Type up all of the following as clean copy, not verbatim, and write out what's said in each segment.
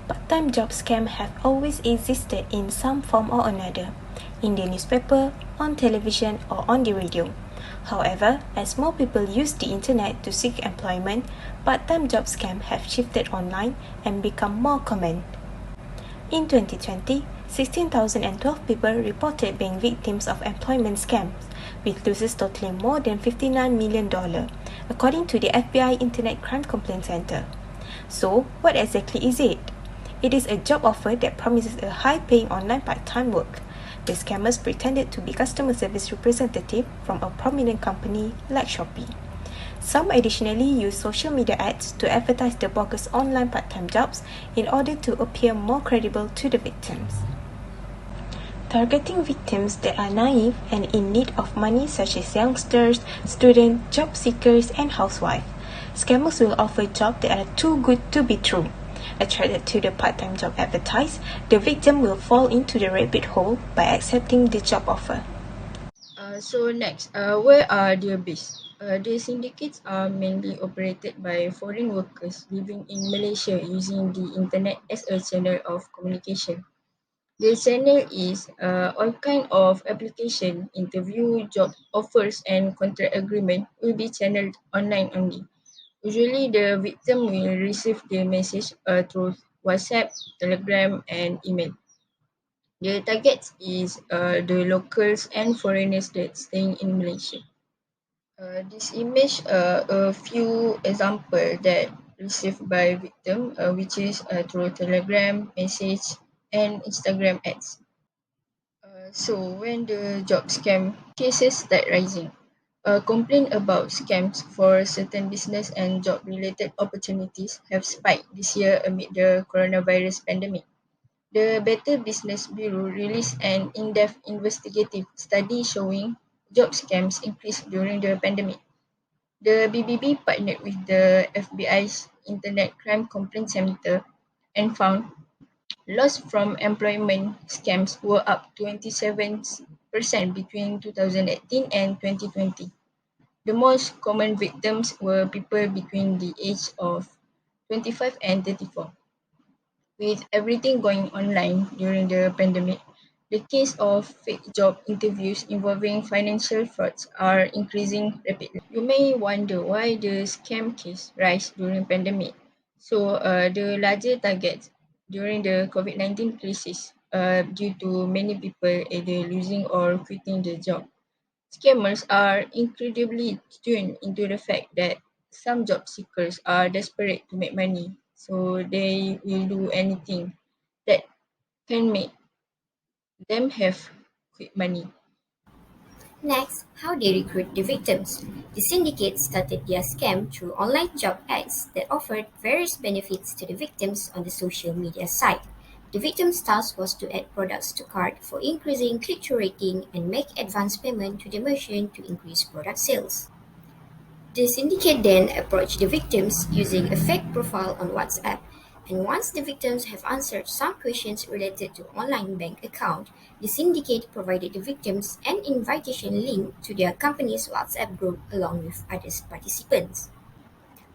Part-time job scams have always existed in some form or another, in the newspaper, on television, or on the radio. However, as more people use the internet to seek employment, part-time job scams have shifted online and become more common. In 2020, 16,012 people reported being victims of employment scams, with losses totaling more than $59 million, according to the FBI Internet Crime Complaint Center. So, what exactly is it? It is a job offer that promises a high-paying online part-time work. The scammers pretended to be customer service representative from a prominent company like Shopee. Some additionally use social media ads to advertise the bogus online part-time jobs in order to appear more credible to the victims. Targeting victims that are naive and in need of money such as youngsters, students, job seekers, and housewives. Scammers will offer jobs that are too good to be true. Attracted to the part-time job advertised, the victim will fall into the rabbit hole by accepting the job offer. So next, where are they based? The syndicates are mainly operated by foreign workers living in Malaysia using the internet as a channel of communication. The channel is all kind of application, interview, job offers, and contract agreement will be channeled online only. Usually, the victim will receive the message through WhatsApp, Telegram, and email. The target is the locals and foreigners that staying in Malaysia. This image a few example that received by victim, which is through Telegram message and Instagram ads. So when the job scam cases start rising, complaint about scams for certain business and job related opportunities have spiked this year amid the coronavirus pandemic. The Better Business Bureau released an in-depth investigative study showing job scams increased during the pandemic. The BBB partnered with the FBI's Internet Crime Complaint Center and found loss from employment scams were up 27% between 2018 and 2020. The most common victims were people between the age of 25 and 34. With everything going online during the pandemic, the case of fake job interviews involving financial frauds are increasing rapidly. You may wonder why the scam case rise during pandemic. So the larger targets during the COVID-19 crisis due to many people either losing or quitting the job. Scammers are incredibly tuned into the fact that some job seekers are desperate to make money, so they will do anything that can make them have quick money. Next, how they recruit the victims. The syndicate started their scam through online job ads that offered various benefits to the victims on the social media site. The victim's task was to add products to cart for increasing click-through rating and make advance payment to the merchant to increase product sales. The syndicate then approached the victims using a fake profile on WhatsApp, and once the victims have answered some questions related to online bank account, the syndicate provided the victims an invitation link to their company's WhatsApp group along with other participants.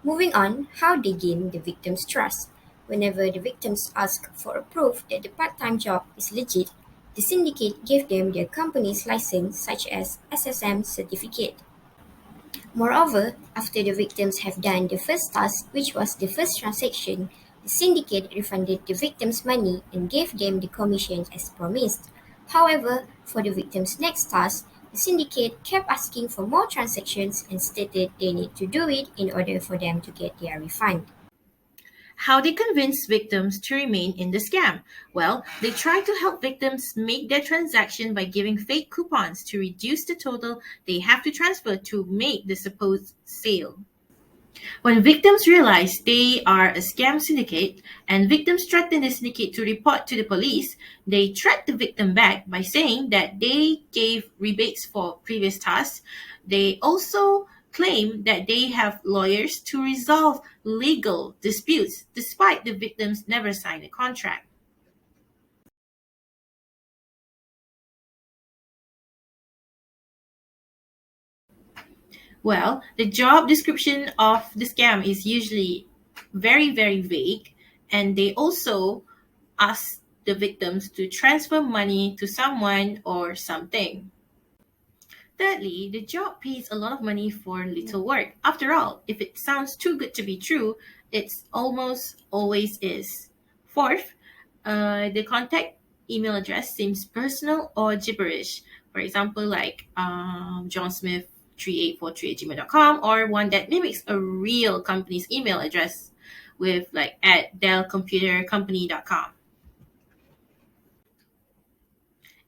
Moving on, how they gain the victims' trust. Whenever the victims ask for a proof that the part-time job is legit, the syndicate gave them their company's license such as SSM certificate. Moreover, after the victims have done the first task, which was the first transaction, the syndicate refunded the victims money and gave them the commission as promised. However, for the victims' next task, the syndicate kept asking for more transactions and stated they need to do it in order for them to get their refund. How they convince victims to remain in the scam? Well, they try to help victims make their transaction by giving fake coupons to reduce the total they have to transfer to make the supposed sale. When victims realize they are a scam syndicate and victims threaten the syndicate to report to the police, they threat the victim back by saying that they gave rebates for previous tasks. They also claim that they have lawyers to resolve legal disputes despite the victims never signed a contract. Well, the job description of the scam is usually very, very vague And they also ask the victims to transfer money to someone or something. Thirdly, the job pays a lot of money for little work. After all, if it sounds too good to be true, it almost always is. Fourth, the contact email address seems personal or gibberish. For example, like johnsmith3843@gmail.com, or one that mimics a real company's email address with like at dellcomputercompany.com.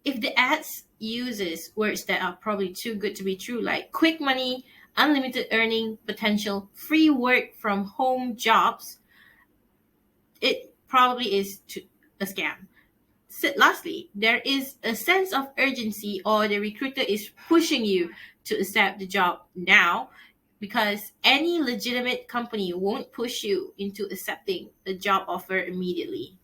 If the ads uses words that are probably too good to be true, like quick money, unlimited earning potential, free work from home jobs, it probably is a scam. Lastly, there is a sense of urgency, or the recruiter is pushing you to accept the job now, because any legitimate company won't push you into accepting the job offer immediately.